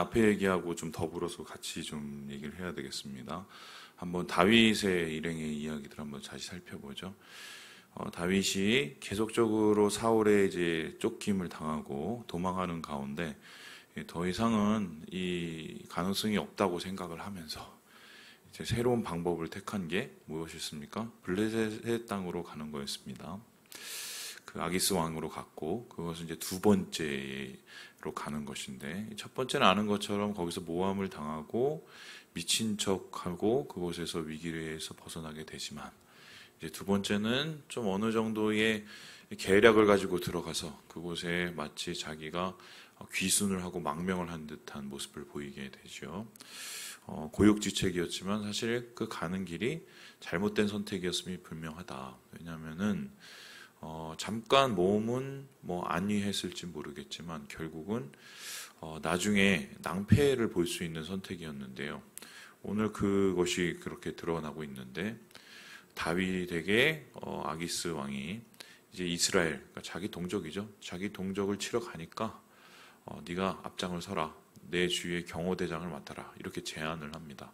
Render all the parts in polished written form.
앞에 얘기하고 좀 더불어서 같이 좀 얘기를 해야 되겠습니다. 한번 다윗의 일행의 이야기들 한번 다시 살펴보죠. 다윗이 계속적으로 사울의 이제 쫓김을 당하고 도망하는 가운데 더 이상은 이 가능성이 없다고 생각을 하면서 이제 새로운 방법을 택한 게 무엇이었습니까? 블레셋 땅으로 가는 거였습니다. 그 아기스 왕으로 갔고 그것은 이제 두 번째로 가는 것인데 첫 번째는 아는 것처럼 거기서 모함을 당하고 미친 척하고 그곳에서 위기에서 벗어나게 되지만 이제 두 번째는 좀 어느 정도의 계략을 가지고 들어가서 그곳에 마치 자기가 귀순을 하고 망명을 한 듯한 모습을 보이게 되죠. 고육지책이었지만 사실 그 가는 길이 잘못된 선택이었음이 분명하다. 왜냐하면은 잠깐 몸은 뭐 안위했을지 모르겠지만 결국은 나중에 낭패를 볼 수 있는 선택이었는데요. 오늘 그것이 그렇게 드러나고 있는데 다윗에게 아기스 왕이 이제 이스라엘, 그러니까 자기 동족이죠. 자기 동족을 치러 가니까 네가 앞장을 서라. 내 주위의 경호대장을 맡아라. 이렇게 제안을 합니다.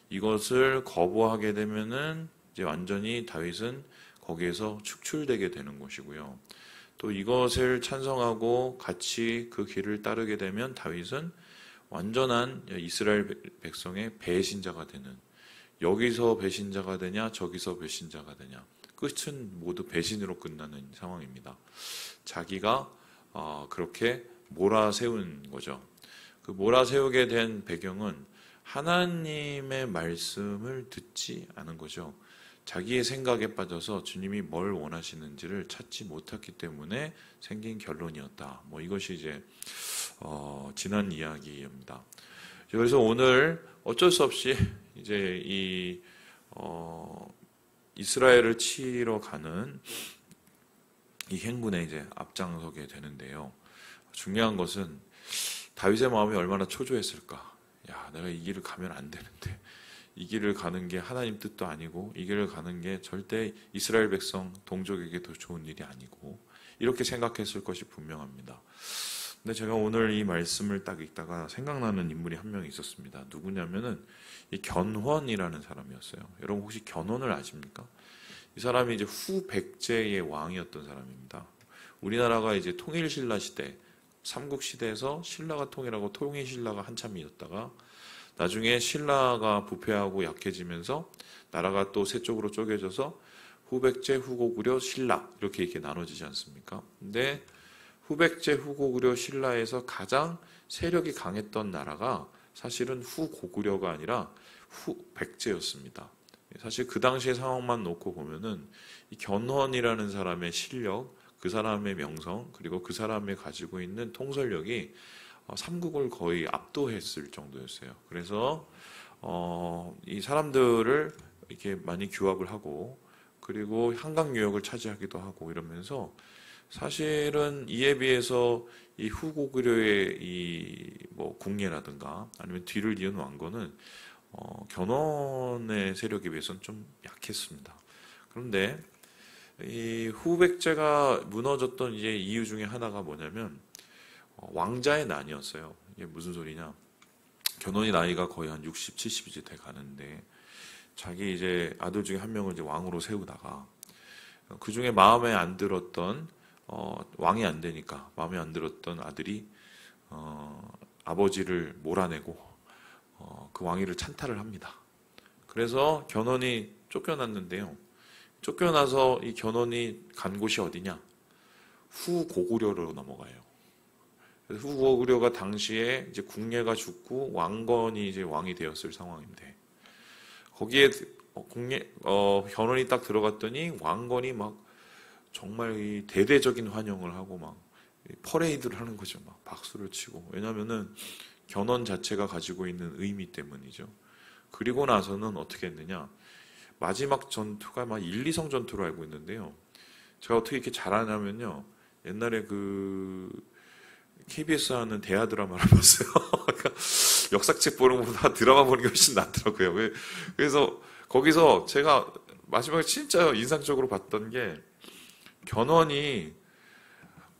이것을 거부하게 되면은 이제 완전히 다윗은 거기에서 축출되게 되는 것이고요. 또 이것을 찬성하고 같이 그 길을 따르게 되면 다윗은 완전한 이스라엘 백성의 배신자가 되는, 여기서 배신자가 되냐 저기서 배신자가 되냐, 끝은 모두 배신으로 끝나는 상황입니다. 자기가 그렇게 몰아세운 거죠. 그 몰아세우게 된 배경은 하나님의 말씀을 듣지 않은 거죠. 자기의 생각에 빠져서 주님이 뭘 원하시는지를 찾지 못했기 때문에 생긴 결론이었다. 뭐 이것이 이제 지난 이야기입니다. 그래서 오늘 어쩔 수 없이 이제 이 이스라엘을 치러 가는 이 행군에 이제 앞장서게 되는데요. 중요한 것은 다윗의 마음이 얼마나 초조했을까. 야, 내가 이 길을 가면 안 되는데. 이 길을 가는 게 하나님 뜻도 아니고 이 길을 가는 게 절대 이스라엘 백성 동족에게도 좋은 일이 아니고 이렇게 생각했을 것이 분명합니다. 근데 제가 오늘 이 말씀을 딱 읽다가 생각나는 인물이 한 명 있었습니다. 누구냐면은 이 견훤이라는 사람이었어요. 여러분 혹시 견훤을 아십니까? 이 사람이 이제 후백제의 왕이었던 사람입니다. 우리나라가 이제 통일신라 시대, 삼국시대에서 신라가 통일하고 통일신라가 한참이었다가 나중에 신라가 부패하고 약해지면서 나라가 또 세 쪽으로 쪼개져서 후백제, 후고구려, 신라 이렇게 나눠지지 않습니까? 근데 후백제, 후고구려, 신라에서 가장 세력이 강했던 나라가 사실은 후고구려가 아니라 후백제였습니다. 사실 그 당시의 상황만 놓고 보면은 이 견훤이라는 사람의 실력, 그 사람의 명성, 그리고 그 사람이 가지고 있는 통솔력이 삼국을 거의 압도했을 정도였어요. 그래서 이 사람들을 이렇게 많이 규합을 하고 그리고 한강 유역을 차지하기도 하고 이러면서 사실은 이에 비해서 이 후고구려의 이 뭐 궁예라든가 아니면 뒤를 이은 왕건은 견훤의 세력에 비해서는 좀 약했습니다. 그런데 이 후백제가 무너졌던 이제 이유 중에 하나가 뭐냐면 왕자의 난이었어요. 이게 무슨 소리냐? 견훤이 나이가 거의 한 60, 70 이제 돼 가는데 자기 이제 아들 중에 한 명을 이제 왕으로 세우다가 그 중에 마음에 안 들었던 왕이 안 되니까 마음에 안 들었던 아들이 아버지를 몰아내고 그 왕위를 찬탈을 합니다. 그래서 견훤이 쫓겨났는데요. 쫓겨나서 이 견훤이 간 곳이 어디냐? 후고구려로 넘어가요. 후고구려가 당시에 이제 궁예가 죽고 왕건이 이제 왕이 되었을 상황인데 거기에 견훤이 딱 들어갔더니 왕건이 막 정말 이 대대적인 환영을 하고 막 퍼레이드를 하는 거죠. 막 박수를 치고. 왜냐면은 견훤 자체가 가지고 있는 의미 때문이죠. 그리고 나서는 어떻게 했느냐? 마지막 전투가 막 1, 2성 전투로 알고 있는데요. 제가 어떻게 이렇게 잘하냐면요. 옛날에 그 KBS 하는 대하 드라마를 봤어요. 그러니까 역사책 보는 것보다 드라마 보는 게 훨씬 낫더라고요. 그래서 거기서 제가 마지막에 진짜 인상적으로 봤던 게 견훤이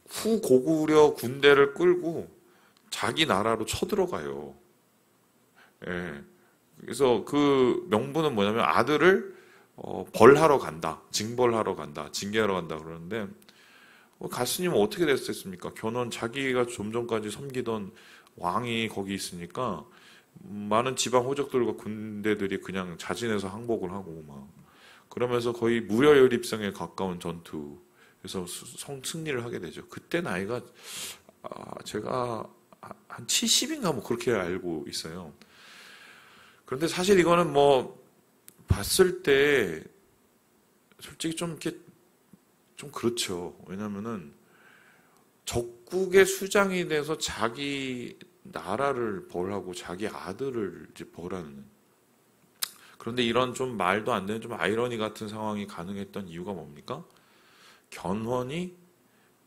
후고구려 군대를 끌고 자기 나라로 쳐들어가요. 예. 그래서 그 명분은 뭐냐면 아들을 벌하러 간다, 징벌하러 간다, 징계하러 간다 그러는데 갔으면 어떻게 됐겠습니까? 견훤 자기가 좀 전까지 섬기던 왕이 거기 있으니까 많은 지방 호족들과 군대들이 그냥 자진해서 항복을 하고 막 그러면서 거의 무혈입성에 가까운 전투에서 승리를 하게 되죠. 그때 나이가 제가 한 70인가 뭐 그렇게 알고 있어요. 그런데 사실 이거는 뭐 봤을 때 솔직히 좀 이렇게 좀 그렇죠. 왜냐면은 적국의 수장이 돼서 자기 나라를 벌하고 자기 아들을 이제 벌하는. 그런데 이런 좀 말도 안 되는 좀 아이러니 같은 상황이 가능했던 이유가 뭡니까? 견훤이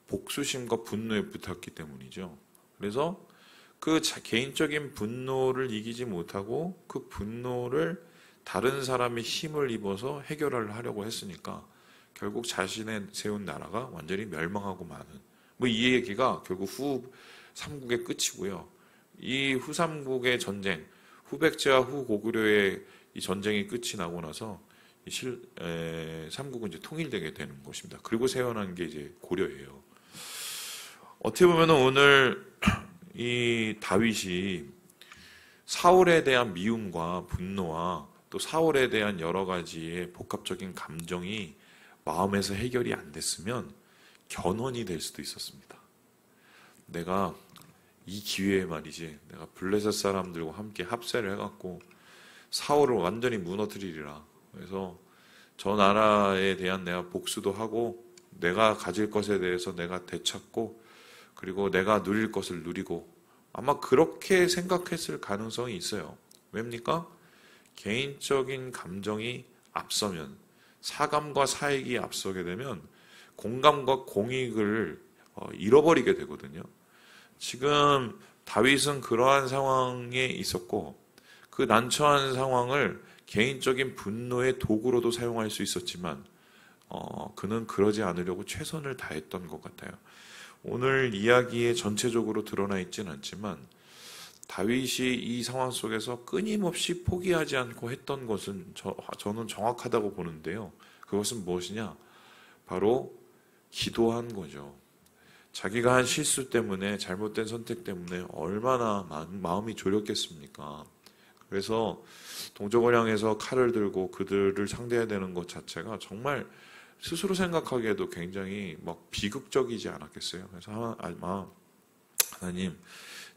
복수심과 분노에 붙었기 때문이죠. 그래서 그 개인적인 분노를 이기지 못하고 그 분노를 다른 사람의 힘을 입어서 해결을 하려고 했으니까 결국 자신의 세운 나라가 완전히 멸망하고 마는 뭐 이 얘기가 결국 후 삼국의 끝이고요. 이 후 삼국의 전쟁, 후백제와 후고구려의 이 전쟁이 끝이 나고 나서 삼국은 이제 통일되게 되는 것입니다. 그리고 세워난 게 이제 고려예요. 어떻게 보면 오늘 이 다윗이 사울에 대한 미움과 분노와 또 사울에 대한 여러 가지의 복합적인 감정이 마음에서 해결이 안 됐으면 견훤이 될 수도 있었습니다. 내가 이 기회에 말이지 내가 블레셋 사람들과 함께 합세를 해갖고 사울을 완전히 무너뜨리리라. 그래서 저 나라에 대한 내가 복수도 하고 내가 가질 것에 대해서 내가 되찾고 그리고 내가 누릴 것을 누리고 아마 그렇게 생각했을 가능성이 있어요. 왜입니까? 개인적인 감정이 앞서면 사감과 사익이 앞서게 되면 공감과 공익을 잃어버리게 되거든요. 지금 다윗은 그러한 상황에 있었고 그 난처한 상황을 개인적인 분노의 도구로도 사용할 수 있었지만 그는 그러지 않으려고 최선을 다했던 것 같아요. 오늘 이야기에 전체적으로 드러나 있지는 않지만 다윗이 이 상황 속에서 끊임없이 포기하지 않고 했던 것은 저는 정확하다고 보는데요. 그것은 무엇이냐? 바로 기도한 거죠. 자기가 한 실수 때문에 잘못된 선택 때문에 얼마나 마음이 졸였겠습니까? 그래서 동족을 향해서 칼을 들고 그들을 상대해야 되는 것 자체가 정말 스스로 생각하기에도 굉장히 막 비극적이지 않았겠어요. 그래서 아마 하나님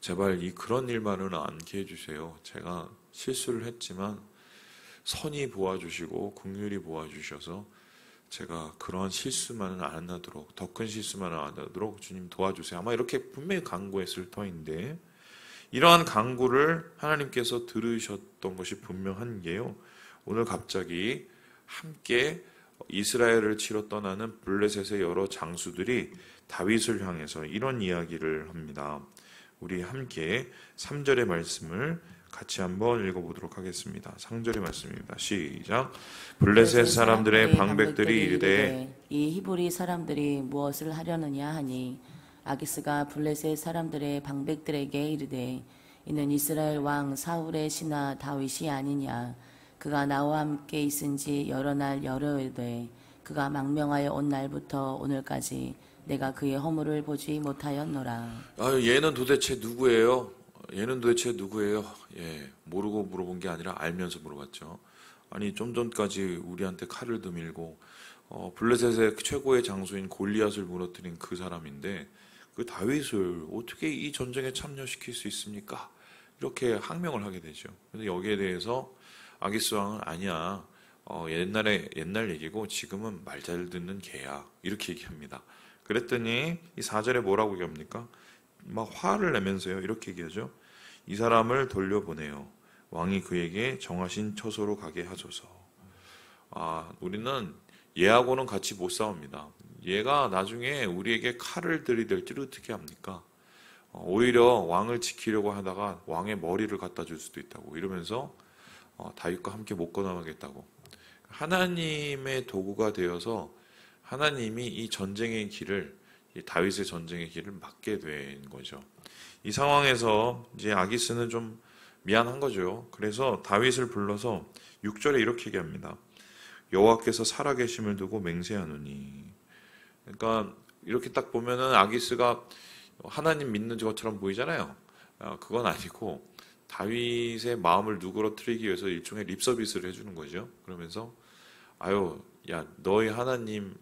제발 그런 일만은 않게 해주세요. 제가 실수를 했지만 선이 보아주시고 긍휼히 보아주셔서 제가 그런 실수만은 안 하도록 더 큰 실수만은 안 하도록 주님 도와주세요. 아마 이렇게 분명히 간구했을 터인데 이러한 간구를 하나님께서 들으셨던 것이 분명한 게요. 오늘 갑자기 함께 이스라엘을 치러 떠나는 블레셋의 여러 장수들이 다윗을 향해서 이런 이야기를 합니다. 우리 함께 3절의 말씀을 같이 한번 읽어보도록 하겠습니다. 3절의 말씀입니다. 시작. 블레셋 사람들의 방백들이 이르되 이 히브리 사람들이 무엇을 하려느냐 하니 아기스가 블레셋 사람들의 방백들에게 이르되 이는 이스라엘 왕 사울의 신하 다윗이 아니냐. 그가 나와 함께 있은지 여러 날 여러흘 돼 그가 망명하여 온 날부터 오늘까지 내가 그의 허물을 보지 못하였노라. 얘는 도대체 누구예요? 얘는 도대체 누구예요? 모르고 물어본 게 아니라 알면서 물어봤죠. 아니 좀 전까지 우리한테 칼을 드밀고 블레셋의 최고의 장수인 골리앗을 무너뜨린 그 사람인데 그 다윗을 어떻게 이 전쟁에 참여시킬 수 있습니까? 이렇게 항명을 하게 되죠. 그래서 여기에 대해서 아기스 왕은 아니야. 옛날 얘기고 지금은 말 잘 듣는 개야. 이렇게 얘기합니다. 그랬더니 이 4절에 뭐라고 얘기합니까? 막 화를 내면서요. 이렇게 얘기하죠. 이 사람을 돌려보내요. 왕이 그에게 정하신 처소로 가게 하소서. 우리는 얘하고는 같이 못 싸웁니다. 얘가 나중에 우리에게 칼을 들이댈지 어떻게 합니까? 오히려 왕을 지키려고 하다가 왕의 머리를 갖다 줄 수도 있다고 이러면서 다윗과 함께 못 건너가겠다고. 하나님의 도구가 되어서 하나님이 이 전쟁의 길을 이 다윗의 전쟁의 길을 막게 된 거죠. 이 상황에서 이제 아기스는 좀 미안한 거죠. 그래서 다윗을 불러서 6절에 이렇게 얘기합니다. 여호와께서 살아계심을 두고 맹세하노니. 그러니까 이렇게 딱 보면은 아기스가 하나님 믿는 것처럼 보이잖아요. 그건 아니고 다윗의 마음을 누그러뜨리기 위해서 일종의 립서비스를 해주는 거죠. 그러면서 아유, 야, 너희 하나님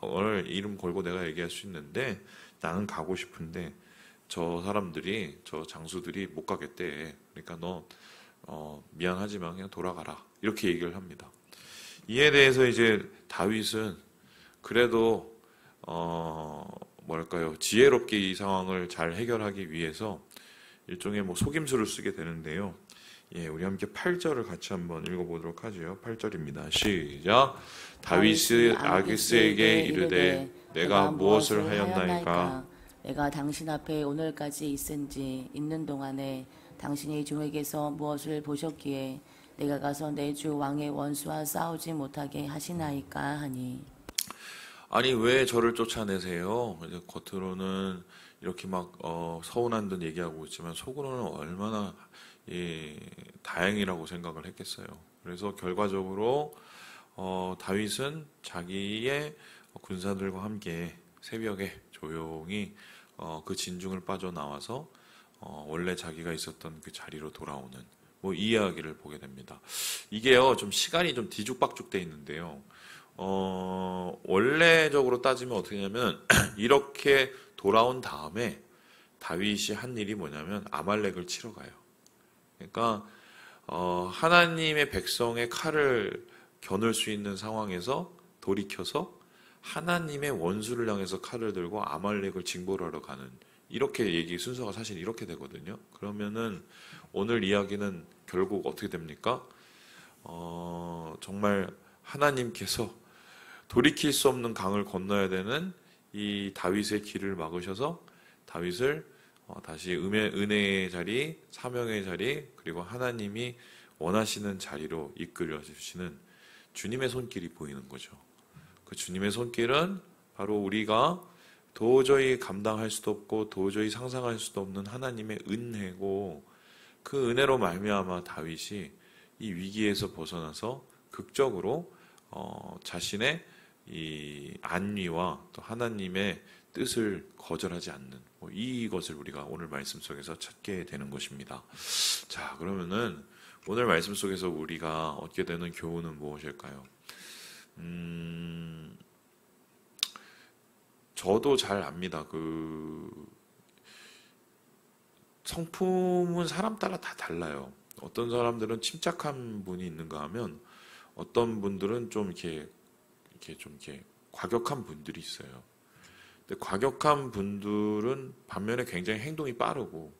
오늘 이름 걸고 내가 얘기할 수 있는데 나는 가고 싶은데 저 사람들이 저 장수들이 못 가겠대. 그러니까 너 미안하지만 그냥 돌아가라. 이렇게 얘기를 합니다. 이에 대해서 이제 다윗은 그래도 뭐랄까요, 지혜롭게 이 상황을 잘 해결하기 위해서 일종의 뭐 속임수를 쓰게 되는데요. 예, 우리 함께 8절을 같이 한번 읽어보도록 하죠. 8절입니다. 시작. 다윗이 아기스에게 이르되 내가 무엇을 하였나이까? 내가 당신 앞에 오늘까지 있는 동안에 당신이 종에게서 무엇을 보셨기에 내가 가서 내 주 왕의 원수와 싸우지 못하게 하시나이까 하니. 아니 왜 저를 쫓아내세요? 이제 겉으로는 이렇게 막 서운한 듯 얘기하고 있지만 속으로는 얼마나 다행이라고 생각을 했겠어요. 그래서 결과적으로 다윗은 자기의 군사들과 함께 새벽에 조용히 그 진중을 빠져나와서 원래 자기가 있었던 그 자리로 돌아오는 뭐 이 이야기를 보게 됩니다. 이게요 좀 시간이 좀 뒤죽박죽 돼 있는데요. 원래적으로 따지면 어떻게 하냐면 이렇게 돌아온 다음에 다윗이 한 일이 뭐냐면 아말렉을 치러 가요. 그러니까 하나님의 백성의 칼을 겨눌 수 있는 상황에서 돌이켜서 하나님의 원수를 향해서 칼을 들고 아말렉을 징벌하러 가는 이렇게 얘기 순서가 사실 이렇게 되거든요. 그러면은 오늘 이야기는 결국 어떻게 됩니까? 정말 하나님께서 돌이킬 수 없는 강을 건너야 되는 이 다윗의 길을 막으셔서 다윗을 다시 은혜의 자리, 사명의 자리, 그리고 하나님이 원하시는 자리로 이끌어 주시는 주님의 손길이 보이는 거죠. 그 주님의 손길은 바로 우리가 도저히 감당할 수도 없고 도저히 상상할 수도 없는 하나님의 은혜고, 그 은혜로 말미암아 다윗이 이 위기에서 벗어나서 극적으로 자신의 이 안위와 또 하나님의 뜻을 거절하지 않는 이것을 우리가 오늘 말씀 속에서 찾게 되는 것입니다. 자, 그러면은 오늘 말씀 속에서 우리가 얻게 되는 교훈은 무엇일까요? 저도 잘 압니다. 성품은 사람 따라 다 달라요. 어떤 사람들은 침착한 분이 있는가 하면 어떤 분들은 좀 이렇게 과격한 분들이 있어요. 근데 과격한 분들은 반면에 굉장히 행동이 빠르고,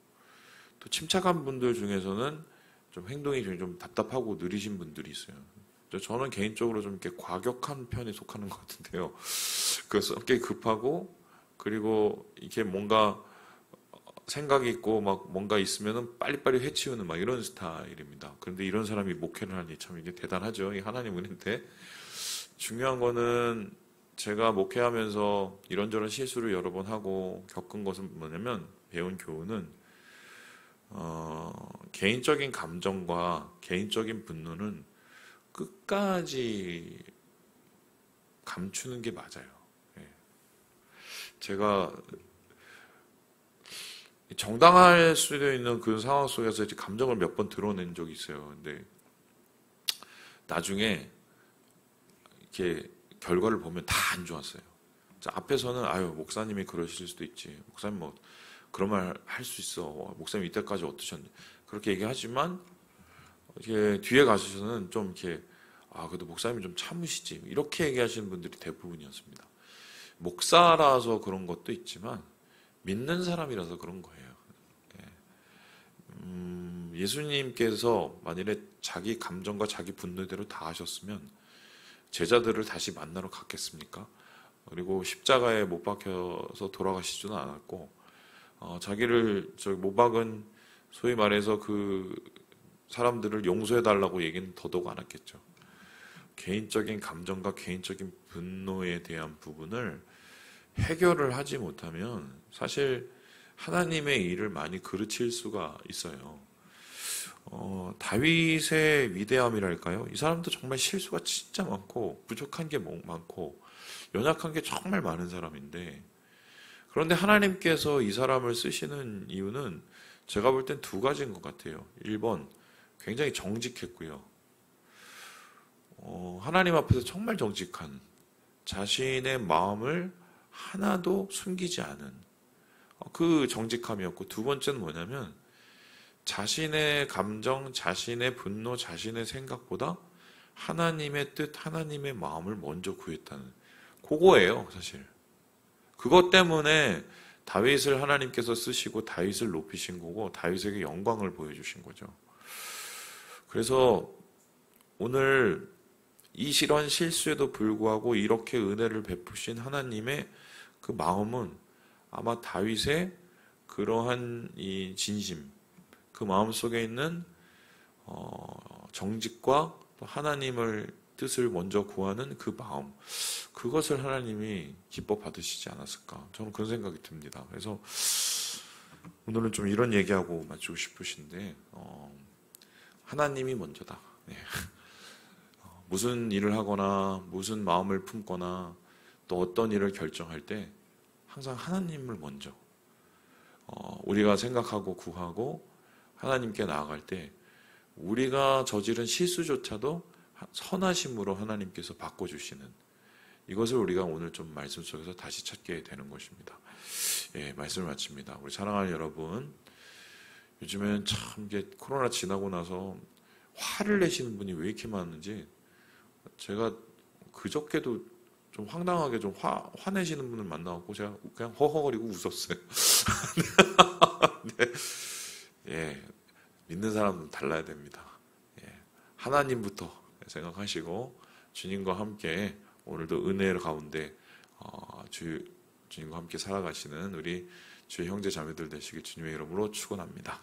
또 침착한 분들 중에서는 좀 행동이 좀 답답하고 느리신 분들이 있어요. 저는 개인적으로 좀 이렇게 과격한 편에 속하는 것 같은데요. 그래서 꽤 급하고, 그리고 이렇게 뭔가 생각이 있고 막 뭔가 있으면은 빨리빨리 해치우는 막 이런 스타일입니다. 그런데 이런 사람이 목회를 하니 참 이게 대단하죠. 이 하나님 은혜인데, 중요한 거는 제가 목회하면서 이런저런 실수를 여러 번 하고 겪은 것은 뭐냐면, 배운 교훈은 개인적인 감정과 개인적인 분노는 끝까지 감추는 게 맞아요. 예. 제가 정당할 수도 있는 그 상황 속에서 이제 감정을 몇 번 드러낸 적이 있어요. 근데 나중에 이렇게 결과를 보면 다 안 좋았어요. 앞에서는 아유 목사님이 그러실 수도 있지. 목사님 뭐 그런 말 할 수 있어. 목사님 이때까지 어떠셨는데 그렇게 얘기하지만 이렇게 뒤에 가셔서는 좀 이렇게 그래도 목사님이 좀 참으시지 이렇게 얘기하시는 분들이 대부분이었습니다. 목사라서 그런 것도 있지만 믿는 사람이라서 그런 거예요. 예수님께서 만일에 자기 감정과 자기 분노대로 다 하셨으면 제자들을 다시 만나러 갔겠습니까? 그리고 십자가에 못 박혀서 돌아가시지는 않았고, 자기를 못 박은 소위 말해서 그 사람들을 용서해달라고 얘기는 더더욱 안 했겠죠. 개인적인 감정과 개인적인 분노에 대한 부분을 해결을 하지 못하면 사실 하나님의 일을 많이 그르칠 수가 있어요. 다윗의 위대함이랄까요? 이 사람도 정말 실수가 진짜 많고 부족한 게 많고 연약한 게 정말 많은 사람인데, 그런데 하나님께서 이 사람을 쓰시는 이유는 제가 볼 땐 두 가지인 것 같아요. 1번, 굉장히 정직했고요. 하나님 앞에서 정말 정직한, 자신의 마음을 하나도 숨기지 않은 그 정직함이었고, 두 번째는 뭐냐면 자신의 감정, 자신의 분노, 자신의 생각보다 하나님의 뜻, 하나님의 마음을 먼저 구했다는, 그거예요, 사실. 그것 때문에 다윗을 하나님께서 쓰시고 다윗을 높이신 거고 다윗에게 영광을 보여주신 거죠. 그래서 오늘 이런 실수에도 불구하고 이렇게 은혜를 베푸신 하나님의 그 마음은 아마 다윗의 그러한 이 진심, 그 마음 속에 있는 정직과 또 하나님을 뜻을 먼저 구하는 그 마음, 그것을 하나님이 기뻐 받으시지 않았을까, 저는 그런 생각이 듭니다. 그래서 오늘은 좀 이런 얘기하고 마치고 싶으신데, 하나님이 먼저다. 네. 무슨 일을 하거나 무슨 마음을 품거나 또 어떤 일을 결정할 때 항상 하나님을 먼저 우리가 생각하고 구하고 하나님께 나아갈 때 우리가 저지른 실수조차도 선하심으로 하나님께서 바꿔주시는, 이것을 우리가 오늘 좀 말씀 속에서 다시 찾게 되는 것입니다. 예, 말씀을 마칩니다. 우리 사랑하는 여러분, 요즘엔 참 이게 코로나 지나고 나서 화를 내시는 분이 왜 이렇게 많은지, 제가 그저께도 좀 황당하게 좀 화내시는 분을 만나갖고 제가 그냥 허허거리고 웃었어요. 네. 예, 믿는 사람은 달라야 됩니다. 예, 하나님부터 생각하시고 주님과 함께 오늘도 은혜 가운데 주님과 함께 살아가시는 우리 주의 형제 자매들 되시길 주님의 이름으로 축원합니다.